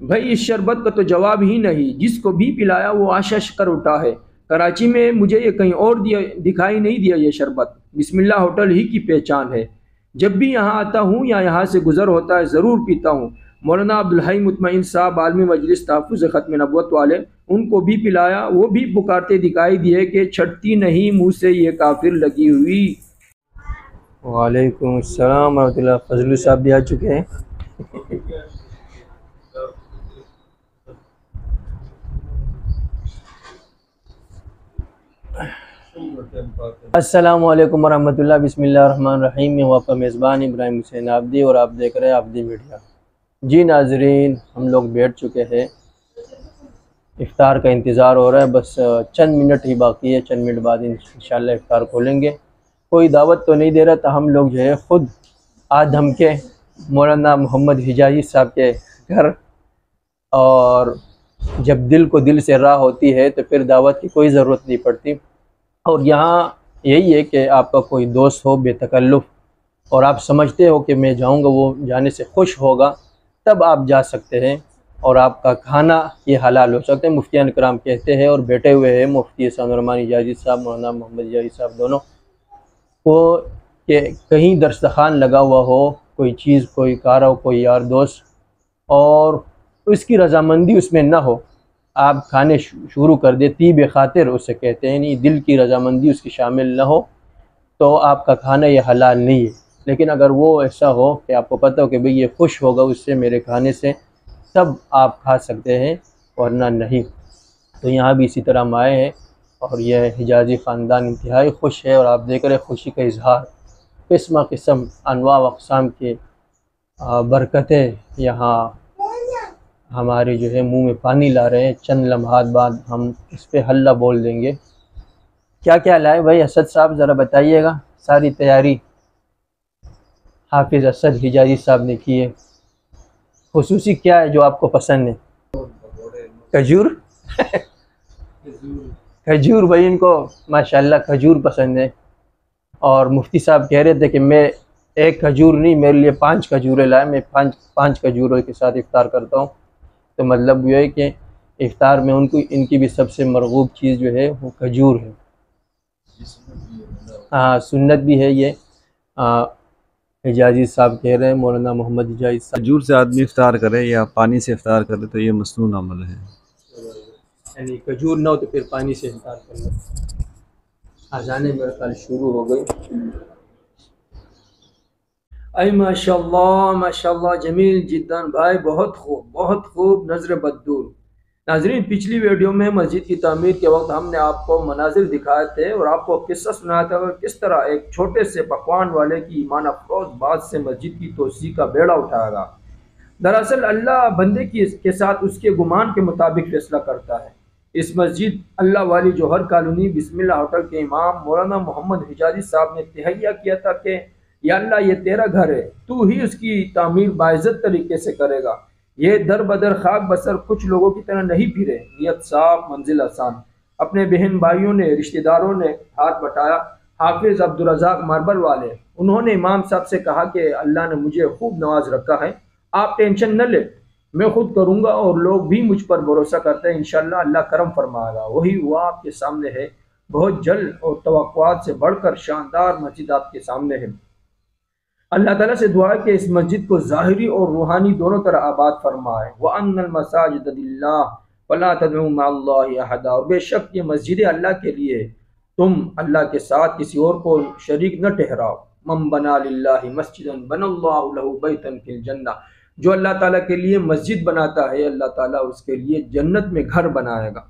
بھائی اس شربت کا تو جواب ہی نہیں، جس کو بھی پلایا وہ آشش کر اٹھا ہے۔ کراچی میں مجھے یہ کہیں اور دکھائی نہیں دیا یہ شربت۔ بسم اللہ ہوٹل ہی کی پہچان ہے۔ جب بھی یہاں آتا ہوں یا یہاں سے گزر ہوتا ہے ضرور پیتا ہوں۔ مولانا عبدالحی مطمئن صاحب عالمی مجلس تحفظ ختم نبوت والے، ان کو بھی پلایا، وہ بھی پکارتے دکھائی دیے کہ چھٹتی نہیں منہ سے یہ کافر لگی ہوئی۔ وعلیکم السلام ورحمۃ اللہ۔ فضل صاحب بھی آ چکے ہیں۔ السلام علیکم ورحمۃ اللہ۔ بسم اللہ الرحمن الرحیم۔ میں آپ کا میزبان ابراہیم حسین عابدی اور آپ دیکھ رہے ہیں عابدی میڈیا۔ جی ناظرین، ہم لوگ بیٹھ چکے ہیں، افطار کا انتظار ہو رہا ہے، بس چند منٹ ہی باقی ہے، چند منٹ بعد انشاءاللہ افطار کھولیں گے۔ کوئی دعوت تو نہیں دے رہا تھا، ہم لوگ جو ہے خود آدھم کے مولانا محمد حجازی صاحب کے گھر، اور جب دل کو دل سے راہ ہوتی ہے تو پھر دعوت کی کوئی ضرورت نہیں پڑتی۔ اور یہاں یہی ہے کہ آپ کا کوئی دوست ہو بے تکلف اور آپ سمجھتے ہو کہ میں جاؤں گا، وہ جانے سے خوش ہوگا، تب آپ جا سکتے ہیں اور آپ کا کھانا یہ حلال ہو سکتے ہیں۔ مفتیان کرام کہتے ہیں اور بیٹھے ہوئے ہیں مفتی احسان الرحمن حجازی صاحب، مولانا محمد حجازی صاحب دونوں، وہ کہ کہیں دسترخوان لگا ہوا ہو، کوئی چیز کوئی کارا ہو، کوئی یار دوست، اور اس کی رضامندی اس میں نہ ہو، آپ کھانے شروع کر دیں، طیب خاطر اسے کہتے ہیں، نہیں دل کی رضامندی اس کی شامل نہ ہو تو آپ کا کھانا یہ حلال نہیں ہے۔ لیکن اگر وہ ایسا ہو کہ آپ کو پتہ ہو کہ بھئی یہ خوش ہوگا اس سے، میرے کھانے سے، تب آپ کھا سکتے ہیں ورنہ نہیں۔ تو یہاں بھی اسی طرح ہم آئے ہیں اور یہ حجازی خاندان انتہائی خوش ہے، اور آپ دیکھ رہے خوشی کا اظہار، قسم قسم انواع و اقسام کی برکتیں یہاں ہمارے جو ہے منہ میں پانی لا رہے ہیں۔ چند لمحات بعد ہم اس پہ حلہ بول دیں گے۔ کیا کیا لائے بھائی اسد صاحب، ذرا بتائیے گا۔ ساری تیاری حافظ اسد حجازی صاحب نے کی ہے۔ خصوصی کیا ہے جو آپ کو پسند ہے؟ کھجور کھجور بھائی ان کو ماشاءاللہ کھجور پسند ہے، اور مفتی صاحب کہہ رہے تھے کہ میں ایک کھجور نہیں، میرے لیے 5 کھجوریں لائے، میں پانچ کھجوروں کے ساتھ افطار کرتا ہوں۔ تو مطلب یہ ہے کہ افطار میں ان کی بھی سب سے مرغوب چیز جو ہے وہ کھجور ہے۔ ہاں سنت بھی ہے یہ، حجازی صاحب کہہ رہے ہیں، مولانا محمد حجازی صاحب۔ کھجور سے آدمی افطار کرے یا پانی سے افطار کرے تو یہ مسنون عمل ہے، یعنی کھجور نہ ہو تو پھر پانی سے افطار کر لو۔ اذان میرے خیال شروع ہو گئی۔ اے ماشاءاللہ جمیل جداً بھائی، بہت خوب نظر بددور۔ ناظرین پچھلی ویڈیو میں مسجد کی تعمیر کے وقت ہم نے آپ کو مناظر دکھائے تھے اور آپ کو قصہ سنایا تھا کس طرح ایک چھوٹے سے پکوان والے کی ایمان افروز بات سے مسجد کی توسیع کا بیڑا اٹھائے گا۔ دراصل اللہ بندے کے ساتھ اس کے گمان کے مطابق فیصلہ کرتا ہے۔ اس مسجد اللہ والی جوہر کالونی بسم اللہ ہوٹل کے امام مولانا محمد حجازی صاحب نے تہیہ کیا تھا کہ یا اللہ یہ تیرا گھر ہے، تو ہی اس کی تعمیر باعزت طریقے سے کرے گا۔ یہ در بدر خاک بسر کچھ لوگوں کی طرح نہیں پھرے، نیت صاف منزل آسان۔ اپنے بہن بھائیوں نے، رشتہ داروں نے ہاتھ بٹایا۔ حافظ عبدالرزاق ماربل والے، انہوں نے امام صاحب سے کہا کہ اللہ نے مجھے خوب نواز رکھا ہے، آپ ٹینشن نہ لیں، میں خود کروں گا، اور لوگ بھی مجھ پر بھروسہ کرتے ہیں، انشاءاللہ اللہ کرم فرمائے گا۔ وہی ہوا آپ کے سامنے ہے، بہت جلد اور توقعات سے بڑھ کر شاندار مسجد آپ کے سامنے ہے۔ اللہ تعالیٰ سے دعا ہے کہ اس مسجد کو ظاہری اور روحانی دونوں طرح آباد فرمائے۔ وَأَنَّ الْمَسَاجِدَ لِلَّهِ فَلَا تَدْعُوا مَعَ اللَّهِ أَحَدًا، اور بے شک یہ مسجد اللہ کے لیے ہے، تم اللہ کے ساتھ کسی اور کو شریک نہ ٹھہراؤ۔ مَن بَنَا لِلَّهِ مَسْجِدًا بَنَى اللَّهُ لَهُ بَيْتًا فِي الْجَنَّةِ، جو اللہ تعالیٰ کے لیے مسجد بناتا ہے اللہ تعالیٰ اس کے لیے جنت میں گھر بنائے گا۔